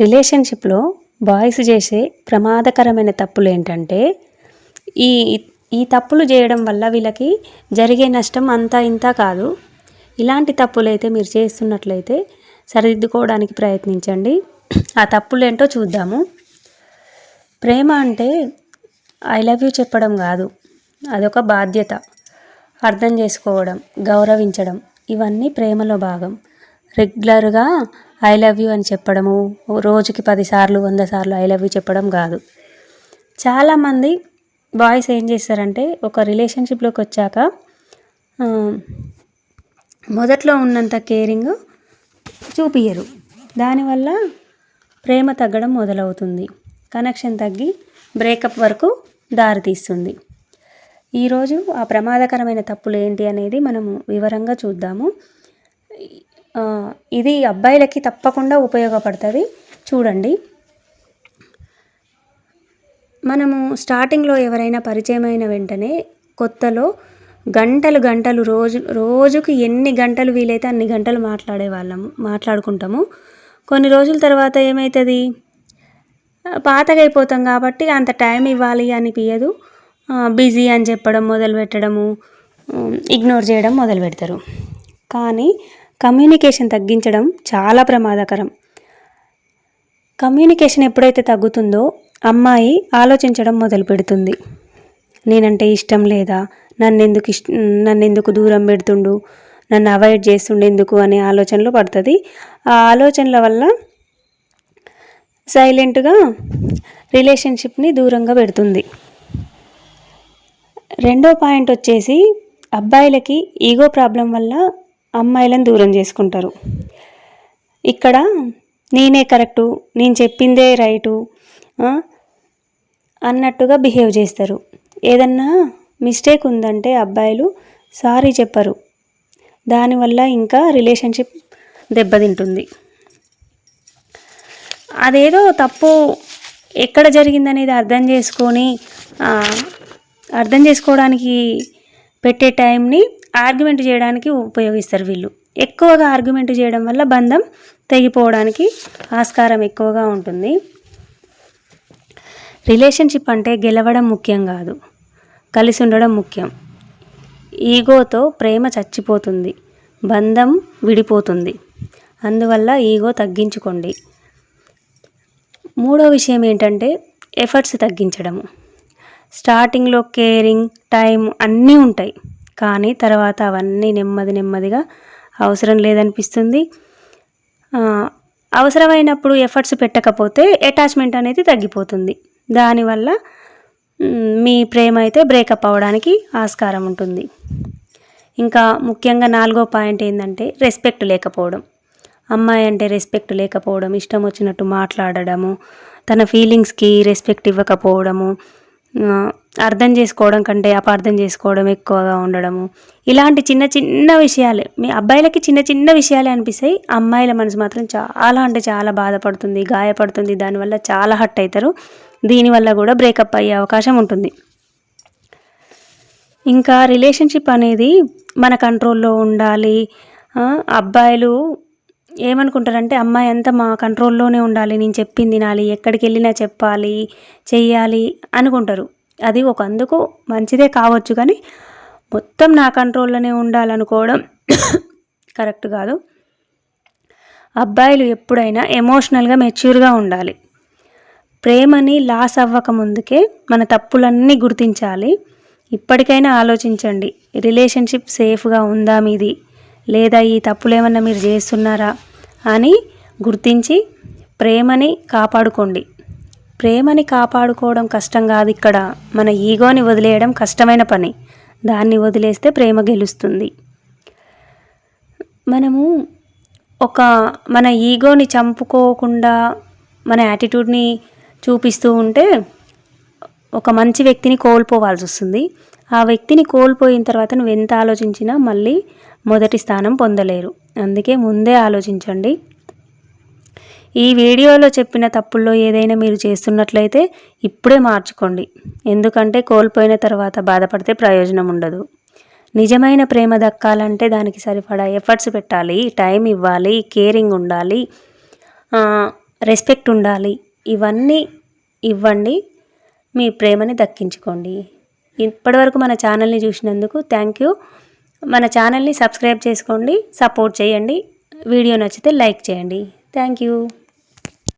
రిలేషన్షిప్లో బాయ్స్ చేసే ప్రమాదకరమైన తప్పులు ఏంటంటే ఈ ఈ తప్పులు చేయడం వల్ల వీళ్ళకి జరిగే నష్టం అంతా ఇంత కాదు. ఇలాంటి తప్పులైతే మీరు చేస్తున్నట్లయితే సరిదిద్దుకోవడానికి ప్రయత్నించండి. ఆ తప్పులేంటో చూద్దాము. ప్రేమ అంటే ఐ లవ్ యూ చెప్పడం కాదు, అదొక బాధ్యత. అర్థం చేసుకోవడం, గౌరవించడం ఇవన్నీ ప్రేమలో భాగం. రెగ్యులర్గా ఐ లవ్ యూ అని చెప్పడము, రోజుకి 10 సార్లు 100 సార్లు ఐ లవ్ యూ చెప్పడం కాదు. చాలామంది బాయ్స్ ఏం చేస్తారంటే ఒక రిలేషన్షిప్లోకి వచ్చాక మొదట్లో ఉన్నంత కేరింగ్ చూపియరు. దానివల్ల ప్రేమ తగ్గడం మొదలవుతుంది, కనెక్షన్ తగ్గి బ్రేకప్ వరకు దారితీస్తుంది. ఈరోజు ఆ ప్రమాదకరమైన తప్పులు ఏంటి అనేది మనము వివరంగా చూద్దాము. ఇది అబ్బాయిలకి తప్పకుండా ఉపయోగపడుతుంది, చూడండి. మనము స్టార్టింగ్లో ఎవరైనా పరిచయమైన వెంటనే కొత్తలో గంటలు రోజుకి ఎన్ని గంటలు వీలైతే అన్ని గంటలు మాట్లాడుకుంటాము. కొన్ని రోజుల తర్వాత ఏమవుతుంది, పాతగా అయిపోతాం కాబట్టి అంత టైం ఇవ్వాలి అనిపించదు. బిజీ అని చెప్పడం మొదలు పెట్టడము, ఇగ్నోర్ చేయడం మొదలు పెడతారు. కానీ కమ్యూనికేషన్ తగ్గించడం చాలా ప్రమాదకరం. కమ్యూనికేషన్ ఎప్పుడైతే తగ్గుతుందో అమ్మాయి ఆలోచించడం మొదలు పెడుతుంది. నేనంటే ఇష్టం లేదా, నన్నెందుకు దూరం పెడుతుండు, నన్ను అవాయిడ్ చేస్తుండేందుకు అనే ఆలోచనలో పడుతుంది. ఆ ఆలోచనల వల్ల సైలెంట్గా రిలేషన్షిప్ని దూరంగా పెడుతుంది. రెండో పాయింట్ వచ్చేసి అబ్బాయిలకి ఈగో ప్రాబ్లం వల్ల అమ్మాయిలను దూరం చేసుకుంటారు. ఇక్కడ నేనే కరెక్టు, నేను చెప్పిందే రైటు అన్నట్టుగా బిహేవ్ చేస్తారు. ఏదన్నా మిస్టేక్ ఉందంటే అబ్బాయిలు సారీ చెప్పరు. దానివల్ల ఇంకా రిలేషన్షిప్ దెబ్బతింటుంది. అదేదో తప్పు ఎక్కడ జరిగిందనేది అర్థం చేసుకోవడానికి పెట్టే టైంని ఆర్గ్యుమెంట్ చేయడానికి ఉపయోగిస్తారు వీళ్ళు. ఎక్కువగా ఆర్గ్యుమెంట్ చేయడం వల్ల బంధం తెగిపోవడానికి ఆస్కారం ఎక్కువగా ఉంటుంది. రిలేషన్షిప్ అంటే గెలవడం ముఖ్యం కాదు, కలిసి ఉండడం ముఖ్యం. ఈగోతో ప్రేమ చచ్చిపోతుంది, బంధం విడిపోతుంది. అందువల్ల ఈగో తగ్గించుకోండి. మూడో విషయం ఏంటంటే ఎఫర్ట్స్ తగ్గించడము. స్టార్టింగ్లో కేరింగ్, టైం అన్నీ ఉంటాయి, కానీ తర్వాత అవన్నీ నెమ్మదిగా అవసరం లేదనిపిస్తుంది. అవసరమైనప్పుడు ఎఫర్ట్స్ పెట్టకపోతే అటాచ్మెంట్ అనేది తగ్గిపోతుంది. దానివల్ల మీ ప్రేమ అయితే బ్రేకప్ అవ్వడానికి ఆస్కారం ఉంటుంది. ఇంకా ముఖ్యంగా 4వ పాయింట్ ఏంటంటే రెస్పెక్ట్ లేకపోవడం. అమ్మాయి అంటే రెస్పెక్ట్ లేకపోవడం, ఇష్టం వచ్చినట్టు మాట్లాడడము, తన ఫీలింగ్స్కి రెస్పెక్ట్ ఇవ్వకపోవడము, అర్థం చేసుకోవడం కంటే అపార్థం చేసుకోవడం ఎక్కువగా ఉండడము. ఇలాంటి చిన్న విషయాలే మీ అబ్బాయిలకి చిన్న విషయాలే అనిపిస్తాయి. అమ్మాయిల మనసు మాత్రం చాలా అంటే చాలా బాధపడుతుంది, గాయపడుతుంది. దానివల్ల చాలా హర్ట్ అవుతారు. దీనివల్ల కూడా బ్రేకప్ అయ్యే అవకాశం ఉంటుంది. ఇంకా రిలేషన్షిప్ అనేది మన కంట్రోల్లో ఉండాలి. అబ్బాయిలు ఏమనుకుంటారంటే అమ్మాయి అంతా మా కంట్రోల్లోనే ఉండాలి, నేను చెప్పింది వినాలి, ఎక్కడికి వెళ్ళినా చెప్పాలి, చెయ్యాలి అనుకుంటారు. అది అందుకు మంచిదే కావచ్చు, కానీ మొత్తం నా కంట్రోల్లోనే ఉండాలనుకోవడం కరెక్ట్ కాదు. అబ్బాయిలు ఎప్పుడైనా ఎమోషనల్గా మెచ్యూర్గా ఉండాలి. ప్రేమని లాస్ అవ్వక ముందుకే మన తప్పులన్నీ గుర్తించాలి. ఇప్పటికైనా ఆలోచించండి, రిలేషన్షిప్ సేఫ్గా ఉందా మీది, లేదా ఈ తప్పులు ఏమన్నా మీరు చేస్తున్నారా అని గుర్తించి ప్రేమని కాపాడుకోండి. ప్రేమని కాపాడుకోవడం కష్టం కాదు, ఇక్కడ మన ఈగోని వదిలేయడం కష్టమైన పని. దాన్ని వదిలేస్తే ప్రేమ గెలుస్తుంది. మనము మన ఈగోని చంపుకోకుండా మన యాటిట్యూడ్ని చూపిస్తూ ఉంటే ఒక మంచి వ్యక్తిని కోల్పోవాల్సి వస్తుంది. ఆ వ్యక్తిని కోల్పోయిన తర్వాత నువ్వు ఎంత ఆలోచించినా మళ్ళీ మొదటి స్థానం పొందలేరు. అందుకే ముందే ఆలోచించండి. ఈ వీడియోలో చెప్పిన తప్పుల్లో ఏదైనా మీరు చేస్తున్నట్లయితే ఇప్పుడే మార్చుకోండి. ఎందుకంటే కోల్పోయిన తర్వాత బాధపడితే ప్రయోజనం ఉండదు. నిజమైన ప్రేమ దక్కాలంటే దానికి సరిపడా ఎఫర్ట్స్ పెట్టాలి, టైం ఇవ్వాలి, కేరింగ్ ఉండాలి. రెస్పెక్ట్ ఉండాలి. ఇవన్నీ ఇవ్వండి, మీ ప్రేమని దక్కించుకోండి. ఇప్పటివరకు మన ఛానల్ని చూసినందుకు థ్యాంక్ యూ. మన ఛానల్ని సబ్స్క్రైబ్ చేసుకోండి, సపోర్ట్ చేయండి. వీడియో నచ్చితే లైక్ చేయండి. Thank you.